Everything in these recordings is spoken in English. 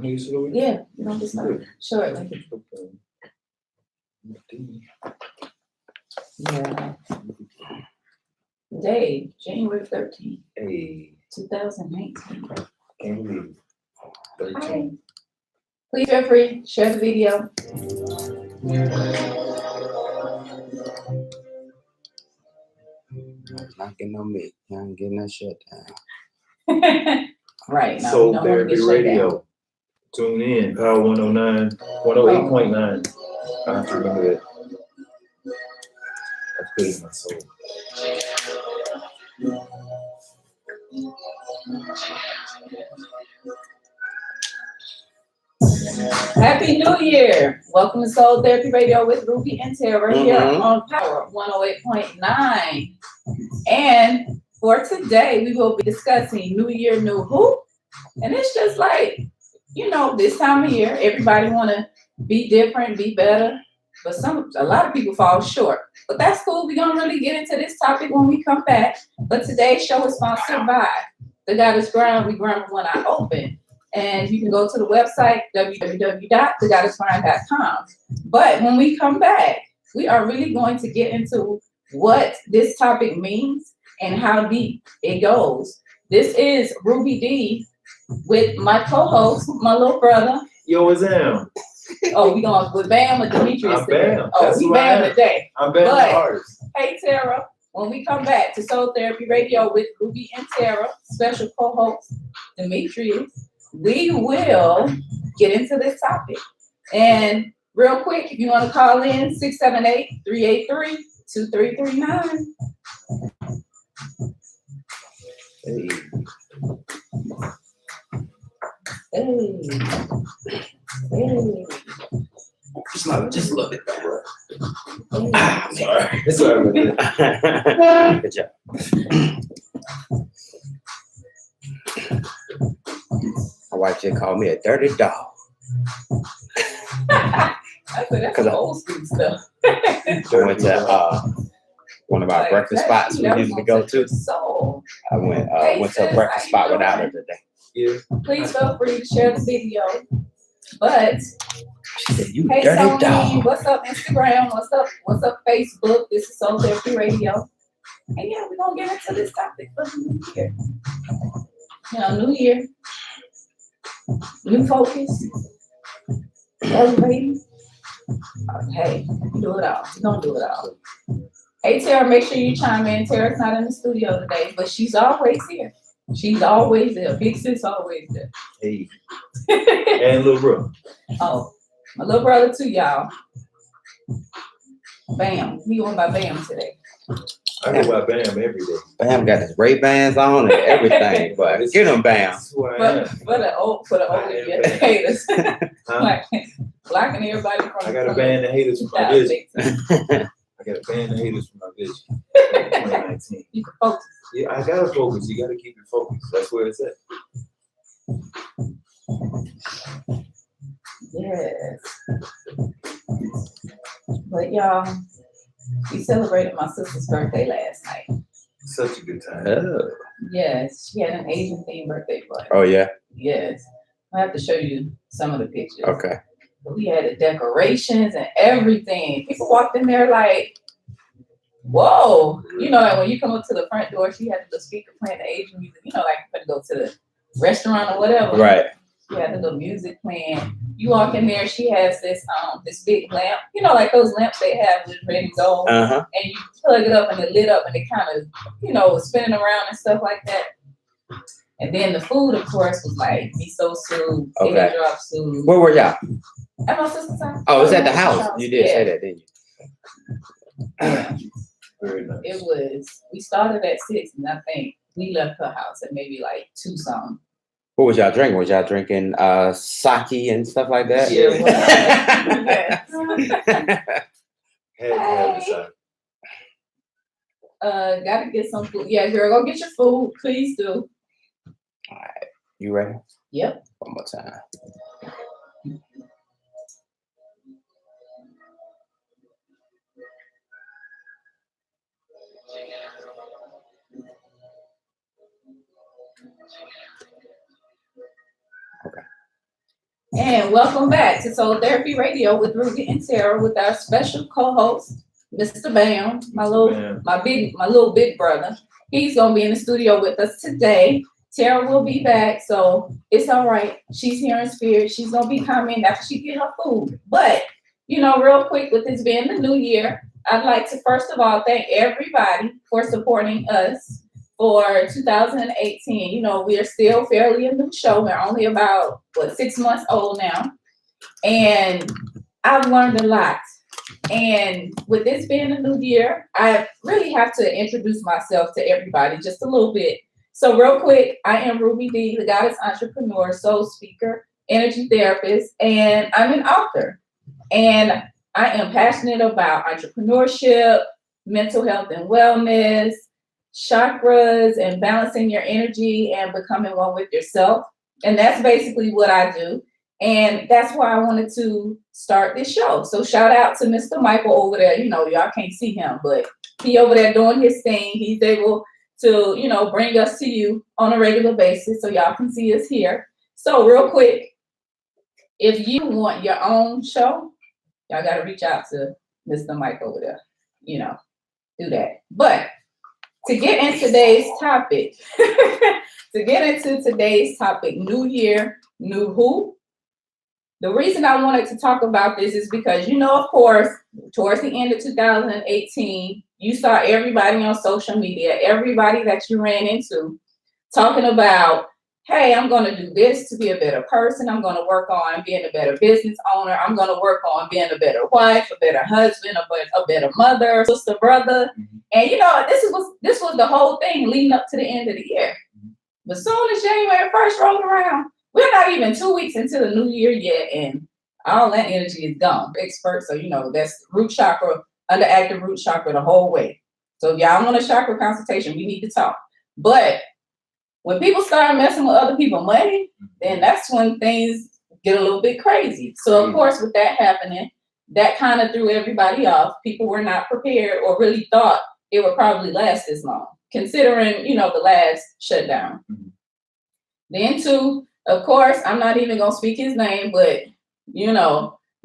Yeah, you know, just shortly. Yeah. Day, January 13th, Hey, 2019. can't believe it. Hi. Please feel free, share the video. Not getting no meat. Not getting that shut down. Right. Now, we Soul don't want to Therapy get shut down. Radio. Tune in, Power 109, 108.9. I have to remember that. I put it in my soul. Happy New Year! Welcome to Soul Therapy Radio with Ruby and Tara here Mhm. on Power 108.9. And for today, we will be discussing New Year, New Who. And it's just like, you know, this time of year, everybody want to be different, be better. But a lot of people fall short. But that's cool. We're going to really get into this topic when we come back. But today's show is sponsored by The Goddess Grind. We grind when I open. And you can go to the website, www.thegoddessgrind.com. But when we come back, we are really going to get into what this topic means and how deep it goes. This is Ruby D with my co-host, my little brother. Yo, what's Am? Oh, we going with Bam or Demetrius I'm today? Bam. Oh, That's we who I Bam am. today. I'm Bam the But- artist. Hey, Tara. When we come back to Soul Therapy Radio with Ruby and Tara, special co-host Demetrius, we will get into this topic. And real quick, if you want to call in, 678-383-2339. Hey, Hey. Hey. Just love it. sorry. Sorry about that. Good job. My wife just called me a dirty dog. I said, that's some old school stuff. I went to one of our Like, breakfast that- spots we that was usually gonna go touch your to. soul. I went Hey, to a sis, breakfast how spot you without her doing? today. Yeah. Please feel free to share the video. But She said, "You hey, dirty Sony, dog." what's up Instagram? What's up Facebook? This is Soul Therapy Radio. And yeah, we're gonna get into this topic for the new year. You know, new year, new focus, elevating. Hey, we do it all. We're gonna do it all. Hey Tara, make sure you chime in. Tara's not in the studio today, but she's always here. She's always there. Big sis always there. Hey. And Lil Bro. Oh, my little brother too, y'all. Bam. We going by Bam today. I go by Bam every day. Bam got his Ray-Bans on and everything, but get him, Bam. That's who I But am. for the older Bam. haters, Huh? like blocking everybody from. I got a from band of haters from my the vision. 2016. I got a band of haters from my vision. 2019. You can focus. Yeah, I gotta focus. You gotta keep it focused. That's where it's at. Yes. But y'all, we celebrated my sister's birthday last night. Such a good time. Oh. Yes, she had an Asian themed birthday party. Oh yeah. Yes. I have to show you some of the pictures. Okay. But we had the decorations and everything. People walked in there like, whoa. You know, like when you come up to the front door, she had the speaker playing the Asian music. You know, like you go to the restaurant or whatever. Right. She had the little music playing. You walk in there, she has this big lamp. You know, like those lamps they have with red and gold. Uh-huh. And you plug it up and it lit up and it kind of, you know, was spinning around and stuff like that. And then the food, of course, was like miso soup, Okay. egg drop soup. Where were y'all? At my sister's house. Oh, it was at the my house. sister's You did Yeah. say that, didn't you? Yeah. Very nice. It was, we started at 6 and I think we left her house at maybe like 2 something. What was y'all drinking? Was y'all drinking sake and stuff like that? Sure was. Had to have the side. Gotta get some food. Yeah, girl, go get your food. Please do. You ready? Yep. One more time. And welcome back to Soul Therapy Radio with Ruby and Tara with our special co-host, Mr. Bam, my little big brother. He's gonna be in the studio with us today. Tara will be back, so it's all right. She's here in spirit. She's gonna be coming after she get her food. But real quick, with this being the new year, I'd like to first of all thank everybody for supporting us for 2018. We are still fairly a new show. We're only about 6 months old now, and I've learned a lot. And with this being a new year, I really have to introduce myself to everybody just a little bit. So real quick, I am Ruby D, the goddess entrepreneur, soul speaker, energy therapist, and I'm an author. And I am passionate about entrepreneurship, mental health and wellness, chakras, and balancing your energy and becoming one with yourself. And that's basically what I do. And that's why I wanted to start this show. So shout out to Mr. Michael over there. Y'all can't see him, but he over there doing his thing. He's able to, bring us to you on a regular basis so y'all can see us here. So real quick, if you want your own show, y'all got to reach out to Mr. Mike over there, do that. But to get into today's topic, new year, new who? The reason I wanted to talk about this is because, of course, towards the end of 2018, you saw everybody on social media, everybody that you ran into talking about, hey, I'm going to do this to be a better person. I'm going to work on being a better business owner. I'm going to work on being a better wife, a better husband, a better mother, sister, brother. Mm-hmm. And, this was the whole thing leading up to the end of the year. But soon as January 1st rolled around, we're not even 2 weeks into the new year yet, and all that energy is gone. Experts, so that's root chakra, underactive root chakra the whole way. So if y'all want a chakra consultation, we need to talk. But when people start messing with other people's money, then that's when things get a little bit crazy. So of course, with that happening, that kind of threw everybody off. People were not prepared or really thought it would probably last this long, considering, the last shutdown. Mm-hmm. Then too, of course, I'm not even going to speak his name, but,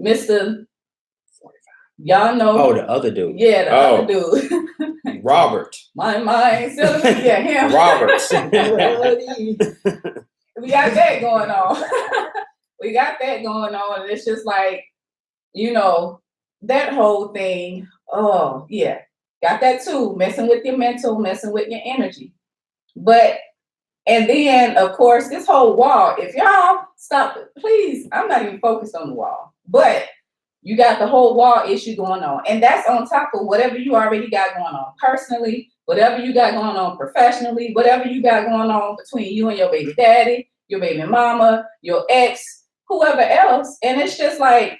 Mr. Y'all know. Oh, the other dude. Yeah, the other dude. Robert. My mind. Yeah, him. Robert. We got that going on. And it's just like, that whole thing. Oh, yeah. Got that too. Messing with your mental, messing with your energy. And then, of course, this whole wall, if y'all stop it, please, I'm not even focused on the wall, but you got the whole wall issue going on. And that's on top of whatever you already got going on personally, whatever you got going on professionally, whatever you got going on between you and your baby daddy, your baby mama, your ex, whoever else. And it's just like,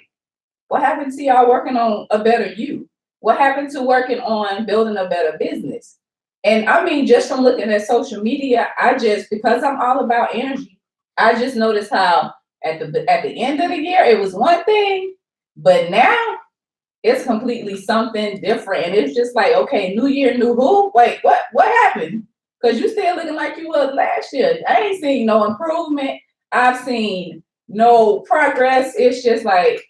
what happened to y'all working on a better you? What happened to working on building a better business? And I mean, just from looking at social media, because I'm all about energy, I just noticed how at the end of the year, it was one thing, but now it's completely something different. And it's just like, okay, new year, new who? Wait, what happened? Because you still looking like you was last year. I ain't seen no improvement. I've seen no progress. It's just like,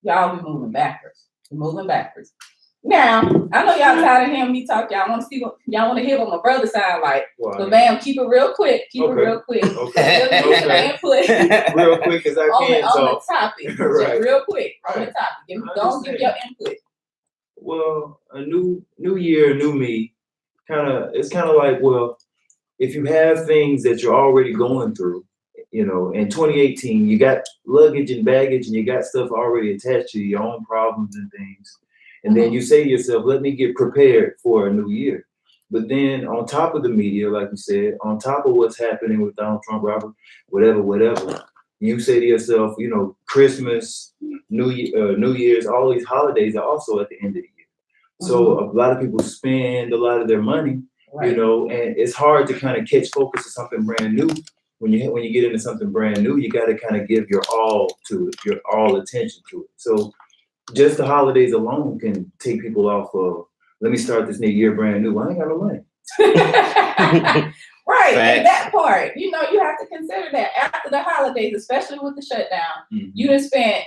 y'all be moving backwards. Now, I know y'all tired of hearing me talk. Y'all want to hear what my brother sound like. Wow. But ma'am, keep it real quick. Okay. Real quick as I can. On the topic. Right. Just real quick on the topic. Don't give your input. Well, a new year, new me. It's kind of like, well, if you have things that you're already going through, in 2018, you got luggage and baggage and you got stuff already attached to your own problems and things. And then you say to yourself, let me get prepared for a new year. But then on top of the media, like you said, on top of what's happening with Donald Trump, Robert, whatever, you say to yourself, Christmas, New Year's, all these holidays are also at the end of the year. So a lot of people spend a lot of their money, and it's hard to kind of catch focus on something brand new. When you get into something brand new, you got to kind of give your all to it, your all attention to it. So just the holidays alone can take people off of, let me start this new year brand new. I ain't got no money. Right, Facts. and that part, you know, you have to consider that after the holidays, especially with the shutdown, you done spent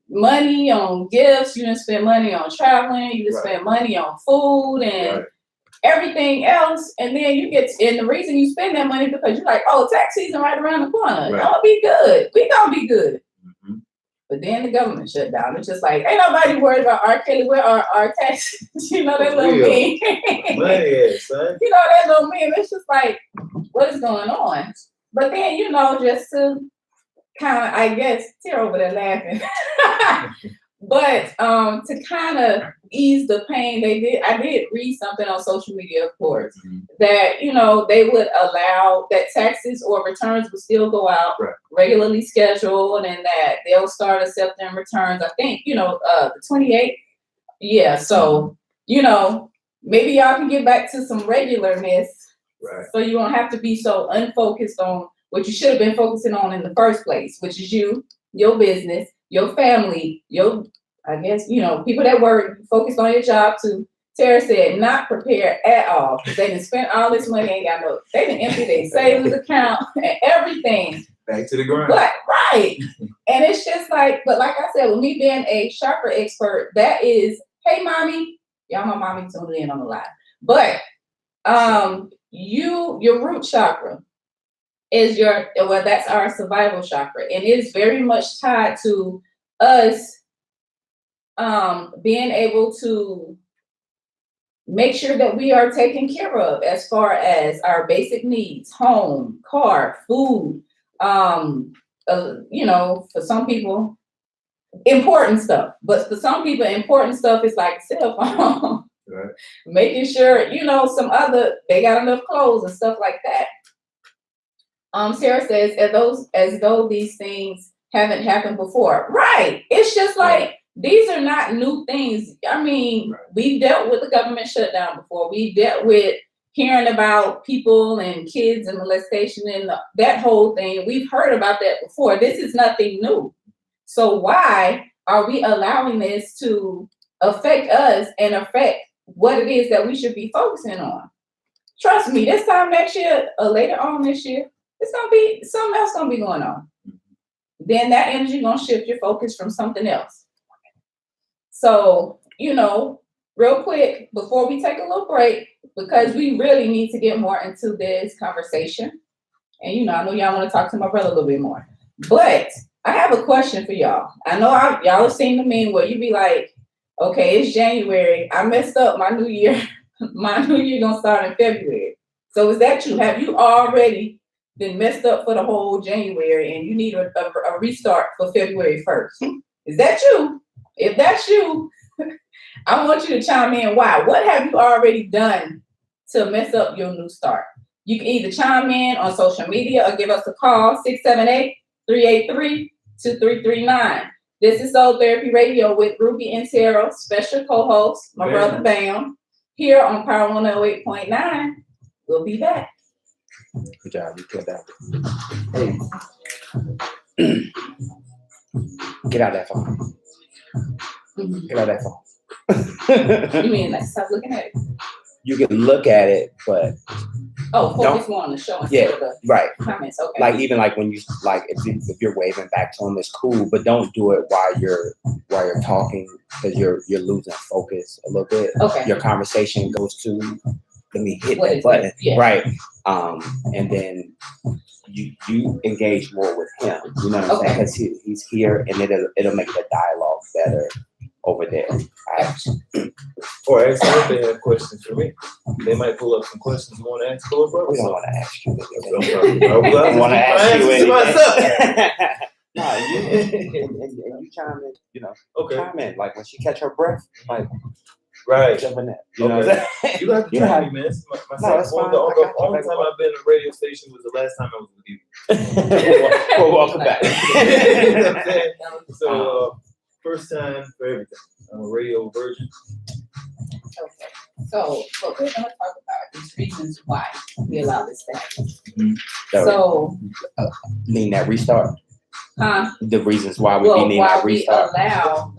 money on gifts, you done spent money on traveling, you done Right. spent money on food and Right. everything else, and then you get, and the reason you spend that money because you're like, oh, tax season right around the corner. Right. I'll be good. We gonna be good. Mhm. But then the government shut down. It's just like, ain't nobody worried about R. Kelly. Where are our taxes? You know, that little Real. meme. Money ass, son. You know, that little meme. It's just like, what is going on? But then, you know, just to kind of, I guess, tear over there laughing. But to kind of ease the pain, I did read something on social media, of course, that, you know, they would allow that taxes or returns would still go out Right. regularly scheduled, and that they'll start accepting returns. I think, you know, the 28th. Yeah. So, you know, maybe y'all can get back to some regularness. Right. So you don't have to be so unfocused on what you should have been focusing on in the first place, which is you, your business, your family, I guess, you know, people that work, focused on your job too. Tara said, not prepared at all. They done spent all this money, ain't got no, they done empty their savings account and everything. Back to the grind. But, right. And it's just like, but like I said, with me being a chakra expert, that is, hey, mommy, y'all, my mommy tuned in on the live. But your root chakra is that's our survival chakra. And it's very much tied to us being able to make sure that we are taken care of as far as our basic needs, home, car, food, you know, for some people, important stuff. But for some people, important stuff is like a cell phone. Right. Making sure, you know, they got enough clothes and stuff like that. Sarah says, as though these things haven't happened before. Right. It's just like, these are not new things. I mean, we've dealt with the government shutdown before. We've dealt with hearing about people and kids and molestation and that whole thing. We've heard about that before. This is nothing new. So why are we allowing this to affect us and affect what it is that we should be focusing on? Trust me, this time next year or later on this year, it's gonna be something else gonna be going on. Then that energy gonna shift your focus from something else. So, you know, real quick, before we take a little break, because we really need to get more into this conversation. And, you know, I know y'all want to talk to my brother a little bit more. But I have a question for y'all. I know y'all have seen the meme where you be like, okay, it's January. I messed up my new year. My new year gonna start in February. So is that true? Have you already been messed up for the whole January and you need a restart for February 1st? Is that you? If that's you, I want you to chime in. Why? What have you already done to mess up your new start? You can either chime in on social media or give us a call, 678-383-2339. This is Soul Therapy Radio with Ruby and Tara, special co-host, my brother Bam, here on Power 108.9. We'll be back. Good job. You killed that. Hey. Get out of that phone. Get out of that phone. You mean like stop looking at it? You can look at it, but focus more on the show instead of the right. comments. Okay. Like even like when you like if you're waving back to them, it's cool, but don't do it while you're talking because you're losing focus a little bit. Okay. Your conversation goes to let me hit What that is button, it? Yeah. right? And then you engage more with him. You know what I'm saying? Because he's here, and it'll make the dialogue better over there. Or actually, if they have questions for me, they might pull up some questions you want to ask for, bro. We don't want to ask you. I want to ask you anything. myself. No, you chime in. You know, Okay. chime in. Like when she catch her breath, like Right. jump in there. You know Okay. what I'm saying? You got to You try have- me, man. It's my No, that's fine. The I got you. only time I've been in a radio station was the last time I was with you. Well, welcome back. You know what I'm saying? So, first time for everything. I'm a radio virgin. Okay. So we're going to talk about these reasons why we allow this to happen. So, need that restart. Huh? The reasons why we need why that restart. we allow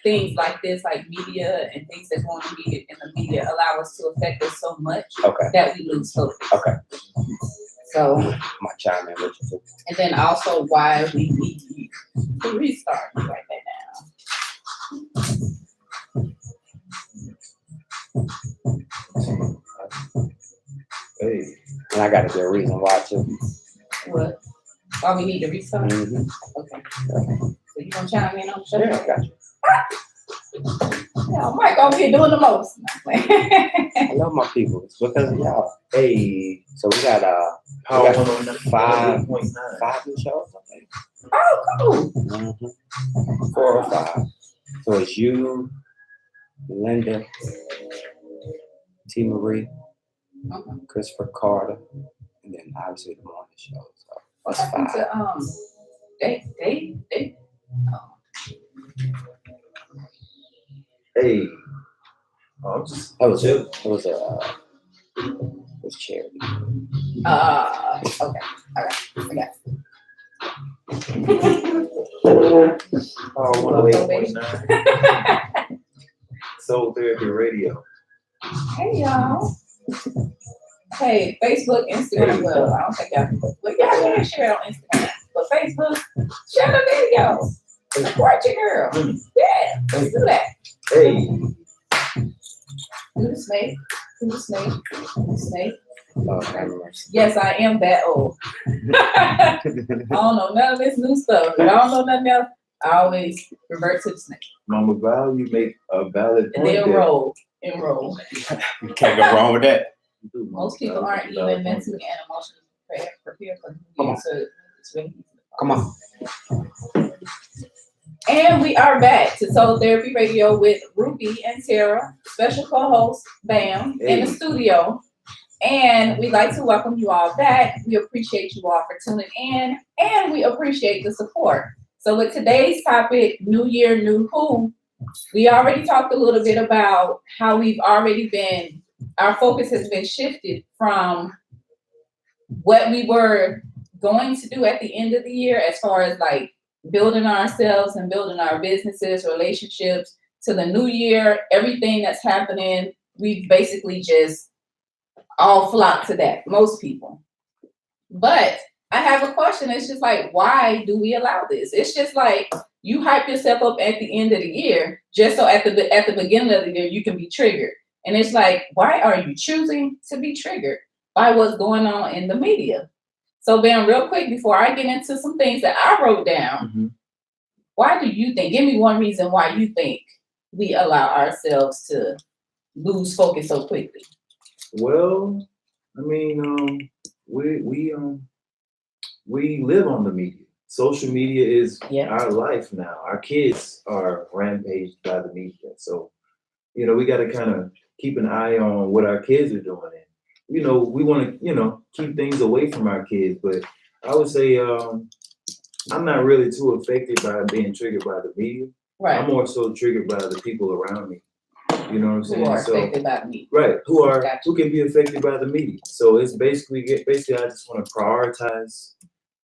things like this, like media and things that go on in the media allow us to affect us so much Okay. that we lose focus. Okay. So, My chime in with you too. and then also why we need to restart. Write that Hey, And I got a good reason why too. down. What? Why we need to restart? Mhm. Okay. So you gonna chime in on the show? Yeah, I got you. Yeah, Mike over here doing the most. I love my people. It's because of y'all. hey, So we got Power We got 109.9. 5 new shows, I think. Oh, cool. 4 or 5. So it's you, Linda, T. Marie, Okay. Christopher Carter, and then obviously the morning show. So What that's happened 5. to they Hey, I'm just That was chill. it. It was charity. okay. All right. I got Power 108.9. Soul Therapy Radio. Hey y'all. Hey, Facebook, Instagram. Well, I don't think y'all can share it on Instagram, but Facebook, share the videos. Support your girl. Yeah, let's do that. Hey, Do the snake. Do the snake. Do the snake. Oh, have mercy. Yes, I am that old. I don't know none of this new stuff. If I don't know nothing else, I always revert to the snake. Mama Val, you make a valid And point then there. enroll. You can't go wrong with that. You do, Mama Most people Val, aren't you make a valid even point mentally and emotionally prepared for the Come new on. year, so it's really easy. Come on. And we are back to Soul Therapy Radio with Ruby and Tara, special co-host Bam in the Hey. studio. And we'd like to welcome you all back. We appreciate you all for tuning in, and we appreciate the support. So with today's topic, New Year, New Who, we already talked a little bit about how we've already been, our focus has been shifted from what we were going to do at the end of the year as far as like building ourselves and building our businesses, relationships, to the new year, everything that's happening, we've basically just all flock to that, most people. But I have a question. It's just like, why do we allow this? It's just like you hype yourself up at the end of the year, just so at the beginning of the year you can be triggered. And it's like, why are you choosing to be triggered by what's going on in the media? So Ben, real quick, before I get into some things that I wrote down, Mhm. why do you think, give me one reason why you think we allow ourselves to lose focus so quickly? Well, I mean, we live on the media. Social media is Yeah. our life now. Our kids are rampaged by the media. So, we got to kind of keep an eye on what our kids are doing. And, we want to, keep things away from our kids. But I would say I'm not really too affected by being triggered by the media. Right. I'm more so triggered by the people around me. You know what I'm saying? Who are So, affected by me. right, Gotcha. who can be affected by the media. So it's basically I just want to prioritize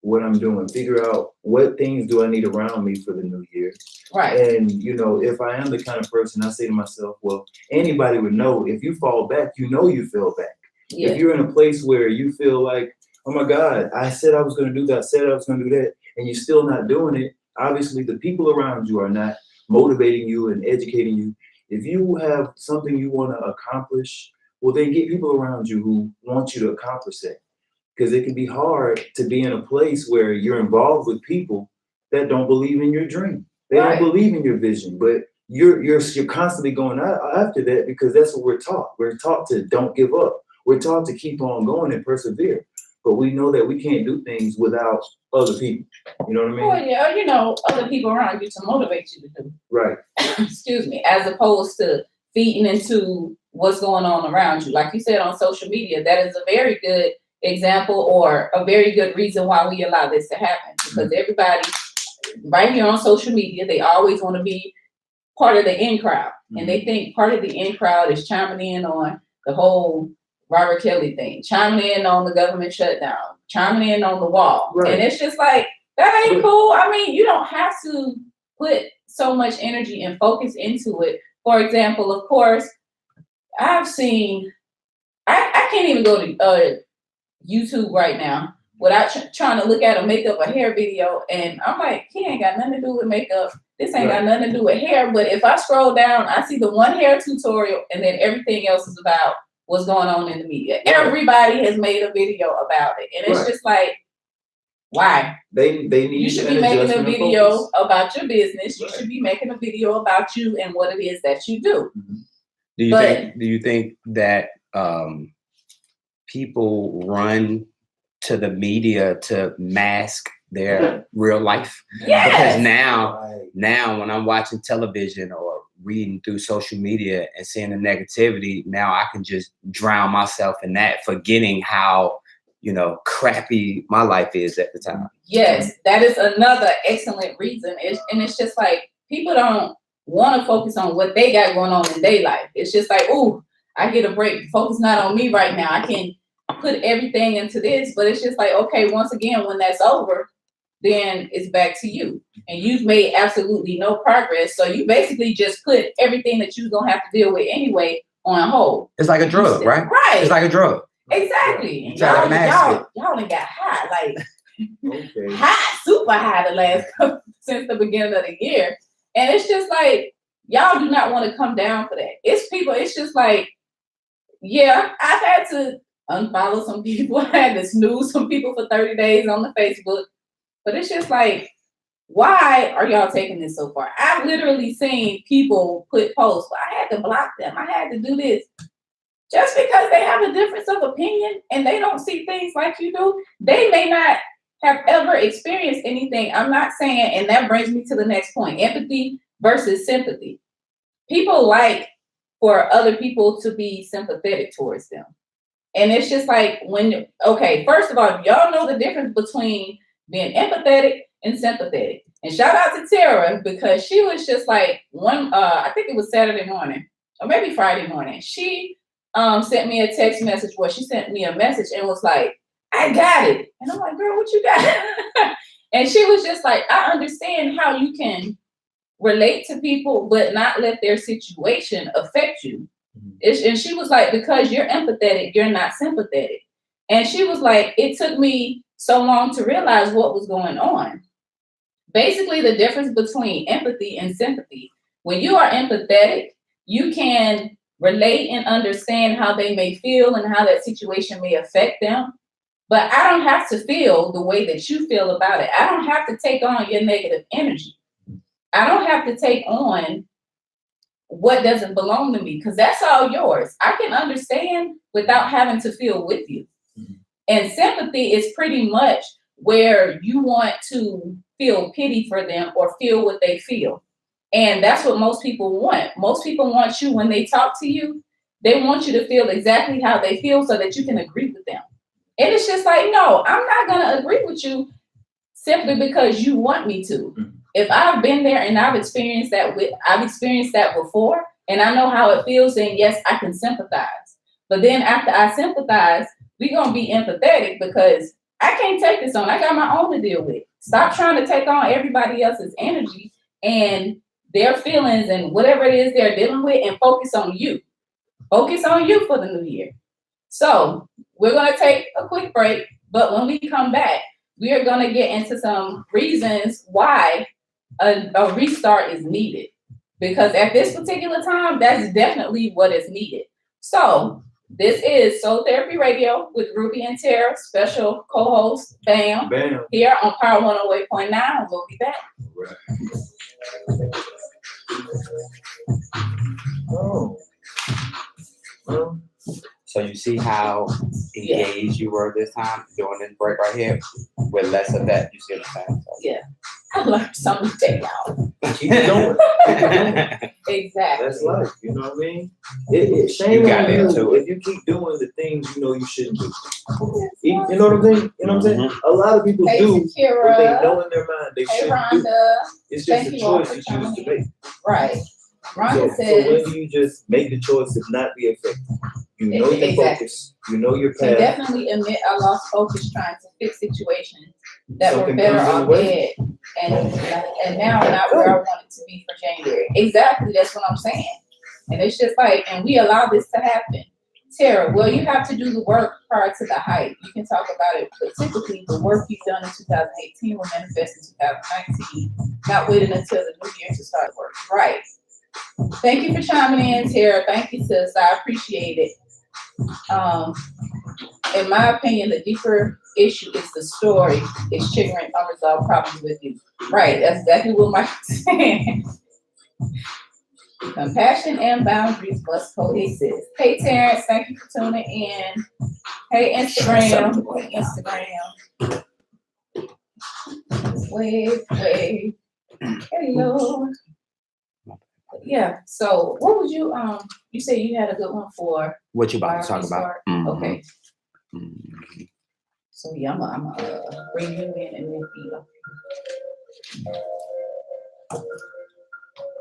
what I'm doing, figure out what things do I need around me for the new year. Right. And if I am the kind of person, I say to myself, well, anybody would know if you fall back, you fell back. Yeah. If you're in a place where you feel like, oh my God, I said I was going to do that, I said I was going to do that, and you're still not doing it, obviously the people around you are not motivating you and educating you. If you have something you want to accomplish, well, then get people around you who want you to accomplish that. Because it can be hard to be in a place where you're involved with people that don't believe in your dream. They Right. don't believe in your vision, but you're constantly going after that because that's what we're taught. We're taught to don't give up. We're taught to keep on going and persevere. But we know that we can't do things without other people. You know what I mean? Well, yeah, other people around you to motivate you to do. Right. Excuse me, as opposed to feeding into what's going on around you. Like you said on social media, that is a very good example or a very good reason why we allow this to happen. Because everybody right here on social media, they always want to be part of the in crowd. And they think part of the in crowd is chiming in on the whole Robert Kelly thing, chiming in on the government shutdown, chiming in on the wall. Right. And it's just like, that ain't cool. I mean, you don't have to put so much energy and focus into it. For example, of course, I've seen, I can't even go to YouTube right now without trying to look at a makeup or hair video. And I'm like, he ain't got nothing to do with makeup. This ain't got nothing to do with hair. But if I scroll down, I see the one hair tutorial and then everything else is about what's going on in the media. Right. Everybody has made a video about it. And it's just like, why? They need You should be an making a adjustment of video focus. about your business. You Right. should be making a video about you and what it is that you do. Do But- you think that people run to the media to mask their real life? Yes. Because now Right. when I'm watching television or reading through social media and seeing the negativity, now I can just drown myself in that, forgetting how, crappy my life is at the time. Yes, that is another excellent reason. It's just like people don't want to focus on what they got going on in their life. It's just like, oh, I get a break. Focus not on me right now. I can put everything into this, but it's just like, okay, once again, when that's over, then it's back to you. And you've made absolutely no progress. So you basically just put everything that you're going to have to deal with anyway on hold. It's like a drug, right? Right. It's like a drug. Exactly. You try to mask y'all done got high, like Okay. high, super high the last since the beginning of the year. And it's just like, y'all do not want to come down for that. It's just like, yeah, I've had to unfollow some people. I had to snooze some people for 30 days on the Facebook. But it's just like, why are y'all taking this so far? I've literally seen people put posts, well, I had to block them. I had to do this. Just because they have a difference of opinion and they don't see things like you do, they may not have ever experienced anything. I'm not saying, and that brings me to the next point, empathy versus sympathy. People like for other people to be sympathetic towards them. And it's just like first of all, y'all know the difference between being empathetic and sympathetic. And shout out to Tara, because she was just like I think it was Saturday morning or maybe Friday morning. She sent me a text message where she sent me a message and was like, I got it. And I'm like, girl, what you got? And she was just like, I understand how you can relate to people, but not let their situation affect you. And she was like, because you're empathetic, you're not sympathetic. And she was like, it took me so long to realize what was going on. Basically, the difference between empathy and sympathy. When you are empathetic, you can relate and understand how they may feel and how that situation may affect them. But I don't have to feel the way that you feel about it. I don't have to take on your negative energy. I don't have to take on what doesn't belong to me, because that's all yours. I can understand without having to feel with you. And sympathy is pretty much where you want to feel pity for them or feel what they feel. And that's what most people want. Most people want you, when they talk to you, they want you to feel exactly how they feel so that you can agree with them. And it's just like, no, I'm not going to agree with you simply because you want me to. If I've been there and I've experienced that before, and I know how it feels, then yes, I can sympathize. But then after I sympathize, we're going to be empathetic, because I can't take this on. I got my own to deal with. Stop trying to take on everybody else's energy and their feelings and whatever it is they're dealing with, and focus on you. Focus on you for the new year. So we're going to take a quick break, but when we come back, we are going to get into some reasons why a restart is needed. Because at this particular time, that's definitely what is needed. So this is Soul Therapy Radio with Ruby and Tara, special co-host Bam, Bam. here on Power 108.9. We'll be back. Right. Oh. Well, So you see how engaged you were this time during this break right here, with less of that. You see what I'm saying? Yeah. I learned something today, y'all. keep it going. Exactly. That's life, you know what I mean? It shame You got on into you it. if you keep doing the things you know you shouldn't do. You know what I'm saying? You know what I'm saying? A lot of people Hey, do what they Kira. know in their mind they Hey, shouldn't do. Rhonda. It's just Thank a you all choice for you choose coming to in. make. Right. So Rhonda when says, do you just make the choice of not be affected? You know your Exactly. focus, you know your can path. definitely admit I lost focus trying to fix situations that were Something better comes in the off way. dead. And now not where I want it to be for January. Exactly, that's what I'm saying. And it's just like, and we allow this to happen. Tara, well, you have to do the work prior to the hype. You can talk about it, but typically the work you've done in 2018 will manifest in 2019, not waiting until the new year to start work. Right. Thank you for chiming in, Tara. Thank you, sis. I appreciate it. In my opinion, the deeper issue is the story is triggering unresolved problems with you. Right, that's exactly what Mike was saying. Compassion and boundaries must coexist. Hey, Terrence, thank you for tuning in. Hey, Instagram. Wave. Hello. Yeah, so what would you, you say you had a good one for What you about to why talk we about? start? Okay. So yeah, I'm bring you in and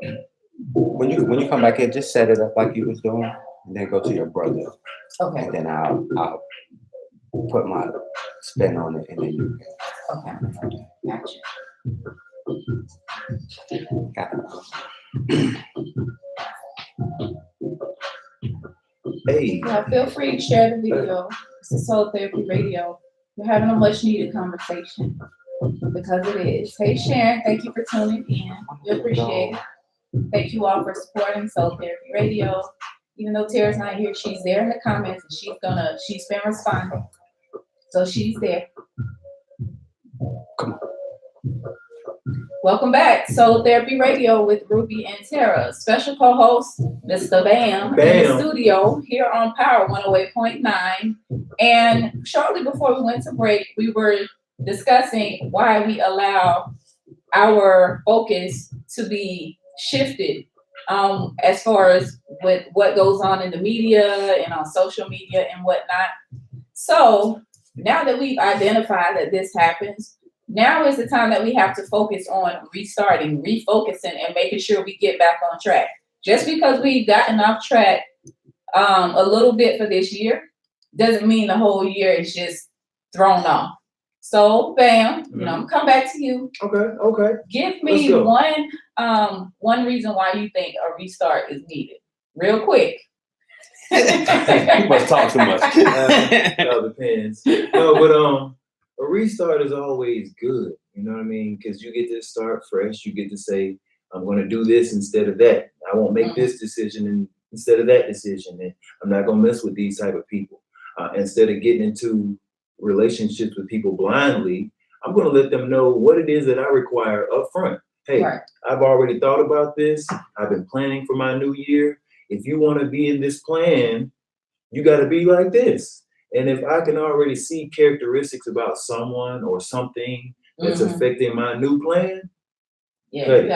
then When you come back here, just set it up like you was doing, and then go to your brother, okay, and then I'll put my spin on it, and then you okay, gotcha. got Hey, Yeah, feel free to share the video. It's the Soul Therapy Radio. We're having a much needed conversation because it is. Hey Sharon, thank you for tuning in. We appreciate it. Thank you all for supporting Soul Therapy Radio. Even though Tara's not here, she's there in the comments and she's been responding. So she's there. Come on. Welcome back, Soul Therapy Radio with Ruby and Tara. Special co-host, Mr. Bam, in the studio here on Power 108.9. And shortly before we went to break, we were discussing why we allow our focus to be shifted as far as with what goes on in the media and on social media and whatnot. So now that we've identified that this happens, now is the time that we have to focus on restarting, refocusing, and making sure we get back on track. Just because we've gotten off track a little bit for this year doesn't mean the whole year is just thrown off. So, Bam, I'm gonna come back to you. Okay. Give me one reason why you think a restart is needed, real quick. You must talk too much. That depends. No, but a restart is always good. You know what I mean? Because you get to start fresh. You get to say, I'm going to do this instead of that. I won't make this decision instead of that decision. And I'm not going to mess with these type of people. Instead of getting into relationships with people blindly, I'm going to let them know what it is that I require up front. Hey, I've already thought about this. I've been planning for my new year. If you want to be in this plan, you got to be like this. And if I can already see characteristics about someone or something that's affecting my new plan, they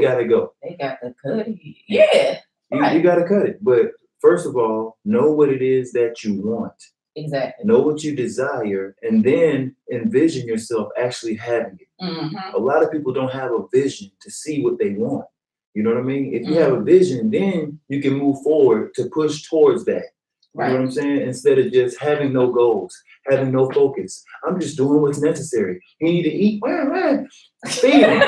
got to go. They got to cut it. Yeah. You got to cut it. But first of all, know what it is that you want. Exactly. Know what you desire, and then envision yourself actually having it. A lot of people don't have a vision to see what they want. You know what I mean? If you have a vision, then you can move forward to push towards that. You know what I'm saying? Instead of just having no goals, having no focus. I'm just doing what's necessary. You need to eat, feed them.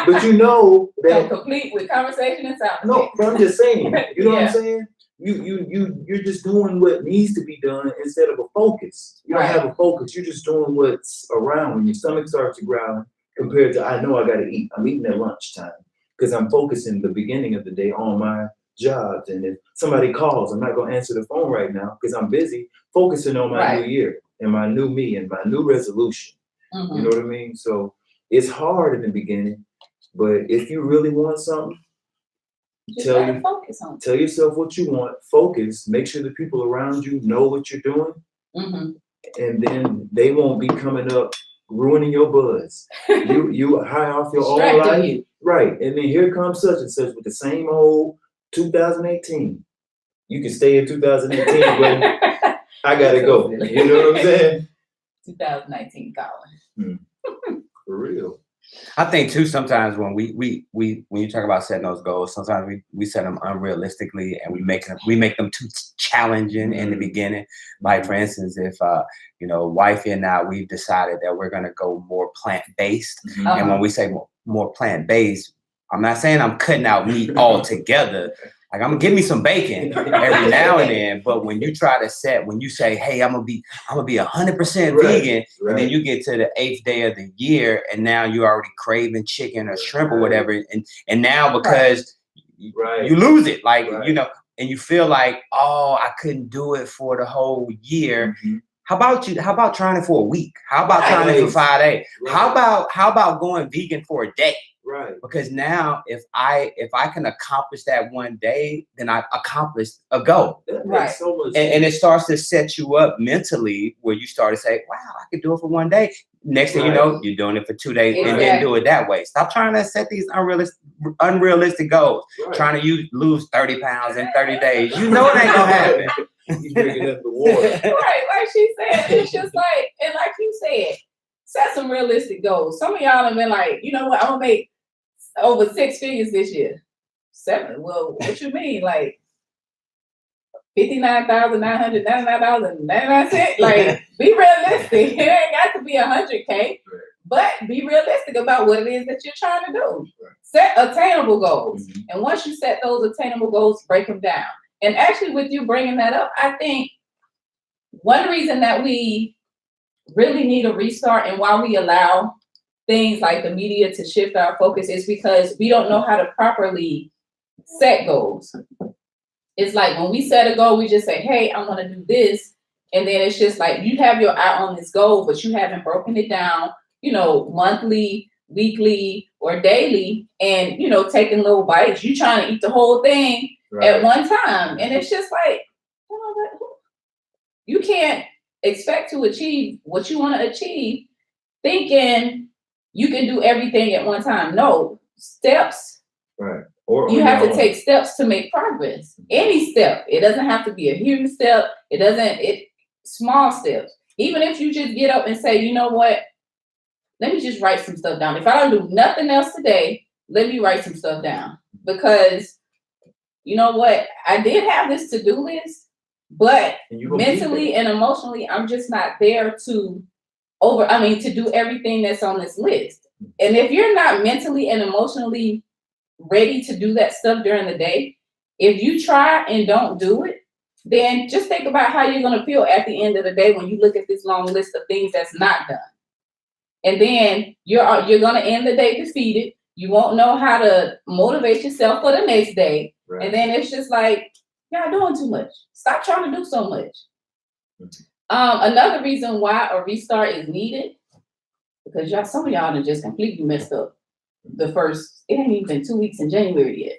But you know that complete with conversation and sound. No, but I'm just saying, you know what I'm saying? You're just doing what needs to be done instead of a focus. You don't have a focus. You're just doing what's around when your stomach starts to growl compared to I know I gotta eat. I'm eating at lunchtime because I'm focusing the beginning of the day on my jobs. And if somebody calls, I'm not gonna answer the phone right now because I'm busy focusing on my new year and my new me and my new resolution. You know what I mean? So it's hard in the beginning, but if you really want something, tell yourself what you want, focus, make sure the people around you know what you're doing, and then they won't be coming up ruining your buzz. You high off your own life. Right. And then here comes such and such with the same old 2018. You can stay in 2018, but I gotta go. You know what I'm saying? 2019 Colin. For real. I think too, sometimes when we when you talk about setting those goals, sometimes we set them unrealistically and we make them too challenging in the beginning. Like for instance, if wifey and I, we've decided that we're gonna go more plant-based. And when we say more plant-based, I'm not saying I'm cutting out meat altogether. Like I'm gonna give me some bacon every now and then, but when you say, hey, I'm gonna be 100% vegan, and then you get to the 8th day of the year, and now you're already craving chicken or shrimp or whatever, and now because you lose it, like and you feel like, oh, I couldn't do it for the whole year. How about trying it for a week? How about trying it for 5 days? How about going vegan for a day? Right. Because now if I can accomplish that one day, then I accomplished a goal. That makes so much and it starts to set you up mentally where you start to say, wow, I could do it for one day. Next thing you know, you're doing it for 2 days and then do it that way. Stop trying to set these unrealistic goals. Trying to lose 30 pounds in 30 days. You know it ain't gonna happen. You're drinking up the water. Right, like she said, it's just like, and like you said, set some realistic goals. Some of y'all have been like, you know what, I'm gonna make over 6 figures this year. 7. Well, what you mean? Like $59,999.99? Like, be realistic. It ain't got to be 100K, but be realistic about what it is that you're trying to do. Set attainable goals. And once you set those attainable goals, break them down. And actually, with you bringing that up, I think one reason that we really need a restart and why we allow things like the media to shift our focus is because we don't know how to properly set goals. It's like when we set a goal, we just say, hey, I want to do this. And then it's just like you have your eye on this goal, but you haven't broken it down, monthly, weekly, or daily, and, taking little bites. You trying to eat the whole thing at one time. And it's just like, you can't expect to achieve what you want to achieve thinking you can do everything at one time. No, steps. Right. You have to take steps to make progress. Any step. It doesn't have to be a huge step. Small steps. Even if you just get up and say, you know what? Let me just write some stuff down. If I don't do nothing else today, let me write some stuff down. Because you know what? I did have this to-do list, but mentally and emotionally, I'm just not there to do everything that's on this list. And if you're not mentally and emotionally ready to do that stuff during the day, if you try and don't do it, then just think about how you're going to feel at the end of the day when you look at this long list of things that's not done. And then you're going to end the day defeated. You won't know how to motivate yourself for the next day. Right. And then it's just like, y'all doing too much. Stop trying to do so much. Another reason why a restart is needed, because some of y'all are just completely messed up. It ain't even been 2 weeks in January yet.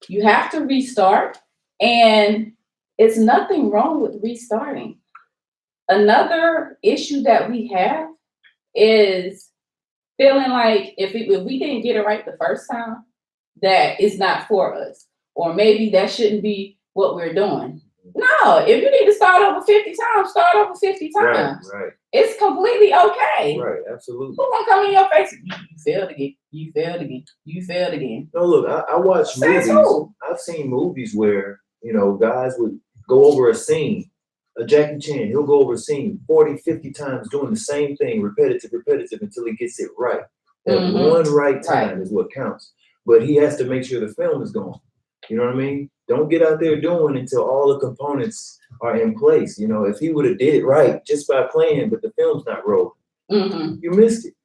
You have to restart, and it's nothing wrong with restarting. Another issue that we have is feeling like if we didn't get it right the first time, that it's not for us, or maybe that shouldn't be what we're doing. No, if you need to start over 50 times, start over 50 times. Right. It's completely okay. Right, absolutely. Who's gonna come in your face? You failed again. You failed again. You failed again. No, look, I watch movies. I've seen movies where, guys would go over a scene. Jackie Chan, he'll go over a scene 40, 50 times doing the same thing, repetitive, until he gets it right. That one right time is what counts. But he has to make sure the film is going. You know what I mean? Don't get out there doing until all the components are in place. If he would have did it right just by playing, but the film's not rolling, you missed it.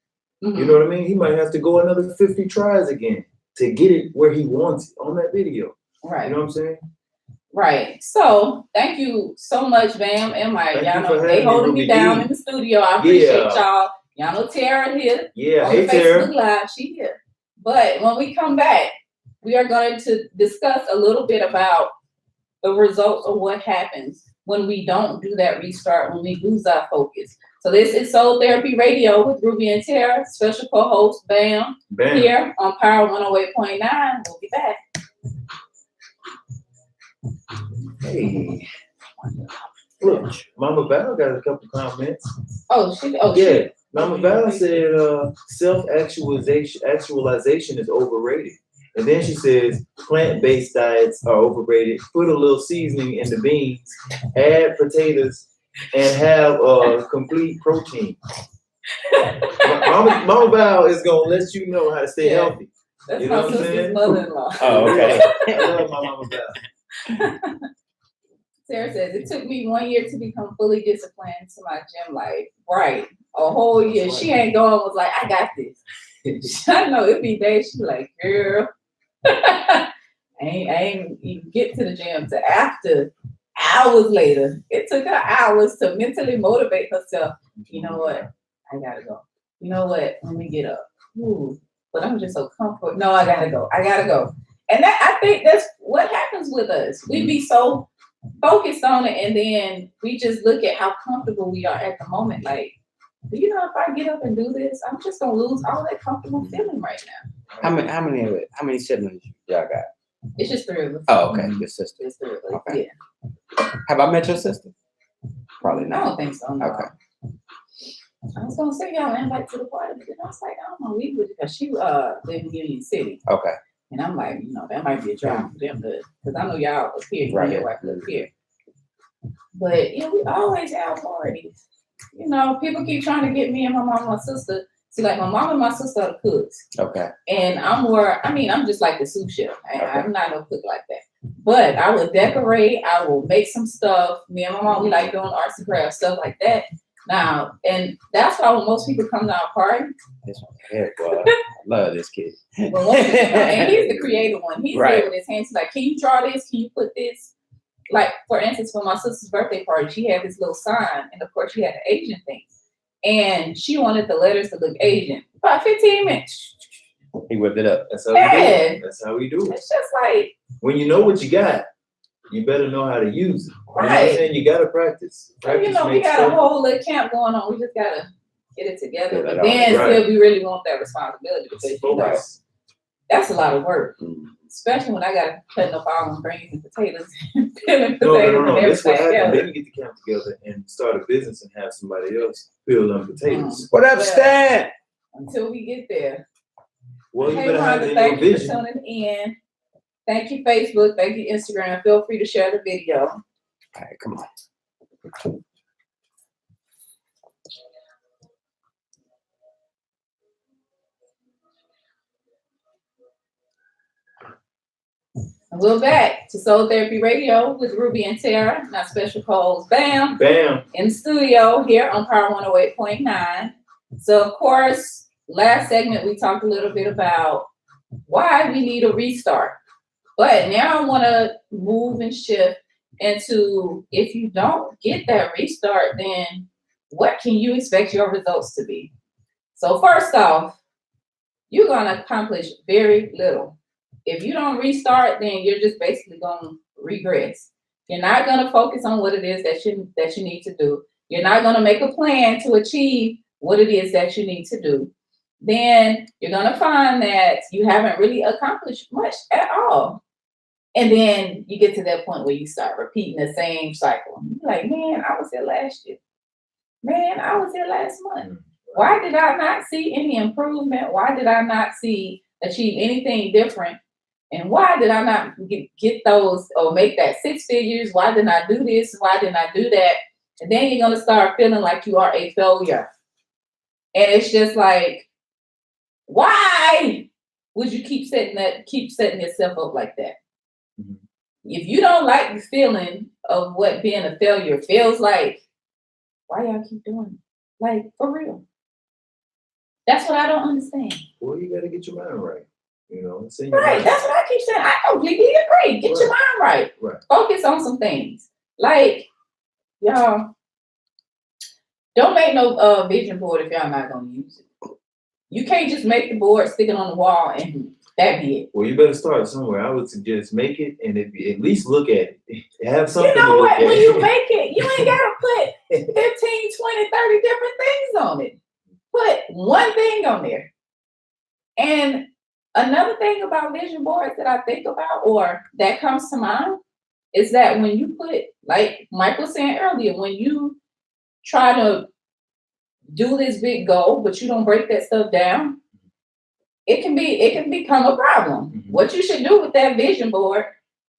You know what I mean? He might have to go another 50 tries again to get it where he wants it on that video. Right. You know what I'm saying? Right. So thank you so much, Bam and Mike. Y'all know they holding me down in the studio. I appreciate y'all. Y'all know Tara here. Yeah, hey Tara. Facebook Live, she here. But when we come back, we are going to discuss a little bit about the results of what happens when we don't do that restart, when we lose our focus. So this is Soul Therapy Radio with Ruby and Tara, special co-host Bam here on Power 108.9. We'll be back. Hey, look, Mama Val got a couple comments. Oh, yeah. Mama Val said self-actualization is overrated. And then she says plant-based diets are overrated. Put a little seasoning in the beans, add potatoes, and have complete protein. Mama Val is gonna let you know how to stay healthy. That's You know my what I'm sister's saying? mother-in-law. Oh, okay. I love my Mama Val. Sarah says, it took me 1 year to become fully disciplined to my gym life. Right. A whole year. She ain't going, was like, I got this. I know it'd be days she like, girl. I ain't even get to the gym till after hours later. It took her hours to mentally motivate herself. You know what? I gotta go. You know what? Let me get up. Ooh, but I'm just so comfortable. No, I gotta go. I gotta go. And that I think that's what happens with us. We be so focused on it, and then we just look at how comfortable we are at the moment. Like, do you know if I get up and do this, I'm just gonna lose all that comfortable feeling right now. How many siblings y'all got? It's just 3 of us. Oh, okay. Your sister. It's 3 of us. Okay. Yeah. Have I met your sister? Probably I not. don't think so. No. Okay. I was gonna say y'all invite to the party, but I was like, I don't know, we would because she lived in Union City. Okay. And I'm like, you know, that might be a drive for them to, because I know y'all up here, Right. your wife live here. But yeah, we always have parties. You know, people keep trying to get me and my mom and my sister. See, like my mom and my sister are the cooks. Okay. And I'm just like the sous chef. Okay. I'm not no cook like that. But I will decorate, I will make some stuff. Me and my mom, we like doing arts and crafts, stuff like that. Now, and that's why when most people come to our party, This one here, boy. I love this kid. when most people come, and he's the creative one. He's Right. there with his hands. He's like, can you draw this? Can you put this? Like, for instance, for my sister's birthday party, she had this little sign, and of course, she had the Asian thing. And she wanted the letters to look Asian. About 15 minutes. He whipped it up. That's how we do Yeah. it. That's how we do it. It's just like, When you know what you got, you better know how to use it. You know what I'm Right. saying? You gotta practice. so, you know, we makes got a perfect. whole little camp going on. We just gotta get it together. Get it But all then right. still, we really want that responsibility because, you know, Focus. that's a lot of work. Mm. Especially when I gotta cut up all them greens and potatoes and peeling No. potatoes and This what everything happened. else. Then you get the camp together and start a business and have somebody else peel them potatoes. What up, Well, Stan? Until we get there. Well, you Hey, better have it Rhonda, in your thank you for vision. tuning in. Thank you, Facebook. Thank you, Instagram. Feel free to share the video. All right, come on. And we're back to Soul Therapy Radio with Ruby and Tara, and our special calls, Bam, Bam. in the studio here on Power 108.9. So, of course, last segment we talked a little bit about why we need a restart. But now I want to move and shift into if you don't get that restart, then what can you expect your results to be? So, first off, you're going to accomplish very little. If you don't restart, then you're just basically going to regress. You're not going to focus on what it is that you need to do. You're not going to make a plan to achieve what it is that you need to do. Then you're going to find that you haven't really accomplished much at all. And then you get to that point where you start repeating the same cycle. You're like, man, I was here last year. Man, I was here last month. Why did I not see any improvement? Why did I not achieve anything different? And why did I not get those or make that 6 figures? Why didn't I do this? Why didn't I do that? And then you're going to start feeling like you are a failure. And it's just like, why would you keep setting yourself up like that? Mhm. If you don't like the feeling of what being a failure feels like, why y'all keep doing it? Like, for real. That's what I don't understand. Well, you gotta get your mind right. You know, it's in your Right, mind. that's what I keep saying. I completely agree. Get your mind right. Right. Focus on some things. Like, y'all, don't make no vision board if y'all not gonna use it. You can't just make the board, stick it on the wall, and that be it. Well, you better start somewhere. I would suggest make it, and if you at least look at it, have something You know to look what? at. When you make it, you ain't gotta put 15, 20, 30 different things on it. Put one thing on there. And another thing about vision boards that I think about or that comes to mind is that when you put, like Mike was saying earlier, when you try to do this big goal, but you don't break that stuff down, it can become a problem. Mhm. What you should do with that vision board,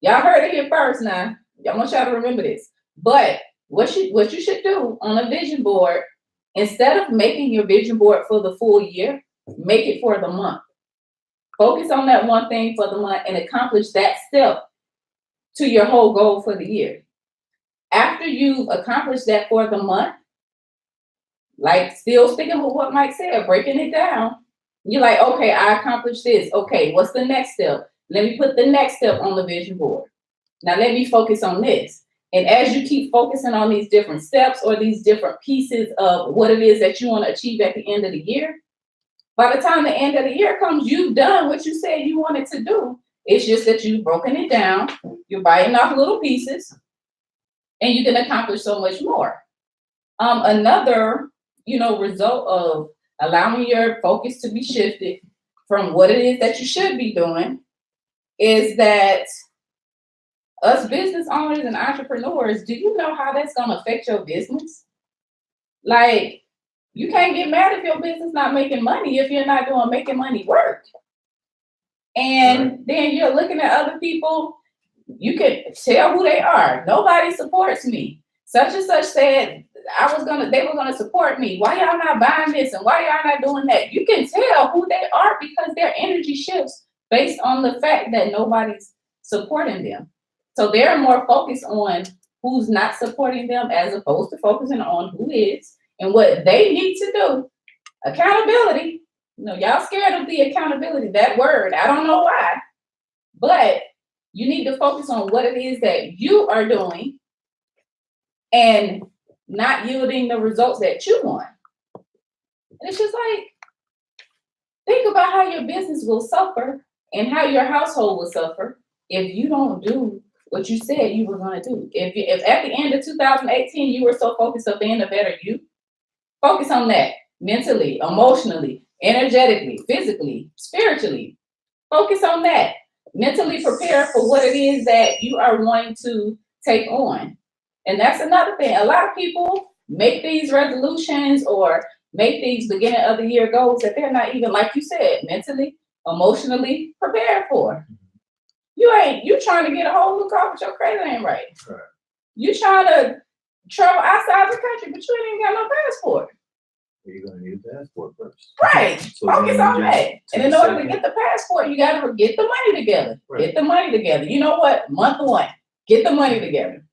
y'all heard it here first now. I want y'all to remember this. But what you should do on a vision board, instead of making your vision board for the full year, make it for the month. Focus on that one thing for the month and accomplish that step to your whole goal for the year. After you've accomplished that for the month, like still sticking with what Mike said, breaking it down, you're like, okay, I accomplished this. Okay, what's the next step? Let me put the next step on the vision board. Now let me focus on this. And as you keep focusing on these different steps or these different pieces of what it is that you want to achieve at the end of the year, by the time the end of the year comes, you've done what you said you wanted to do. It's just that you've broken it down, you're biting off little pieces, and you can accomplish so much more. Another, result of allowing your focus to be shifted from what it is that you should be doing is that us business owners and entrepreneurs, do you know how that's going to affect your business? Like, you can't get mad if your business not making money if you're not doing making money work. And then you're looking at other people, you can tell who they are. Nobody supports me. Such and such said they were gonna support me. Why y'all not buying this and why y'all not doing that? You can tell who they are because their energy shifts based on the fact that nobody's supporting them. So they're more focused on who's not supporting them as opposed to focusing on who is and what they need to do. Accountability. Y'all scared of the accountability, that word. I don't know why, but you need to focus on what it is that you are doing and not yielding the results that you want. And it's just like, think about how your business will suffer and how your household will suffer if you don't do what you said you were going to do. If at the end of 2018 you were so focused on being a better you, focus on that mentally, emotionally, energetically, physically, spiritually. Focus on that. Mentally prepare for what it is that you are wanting to take on. And that's another thing. A lot of people make these resolutions or make these beginning of the year goals that they're not even, like you said, mentally, emotionally prepared for. You trying to get a whole new car, but your credit ain't right. You trying to travel outside the country, but you ain't even got no passport. You're gonna need a passport first. Right. So Focus then on you that. And in order to get the passport, you got to get the money together. Right. Get the money together. You know what? Month 1, get the money together.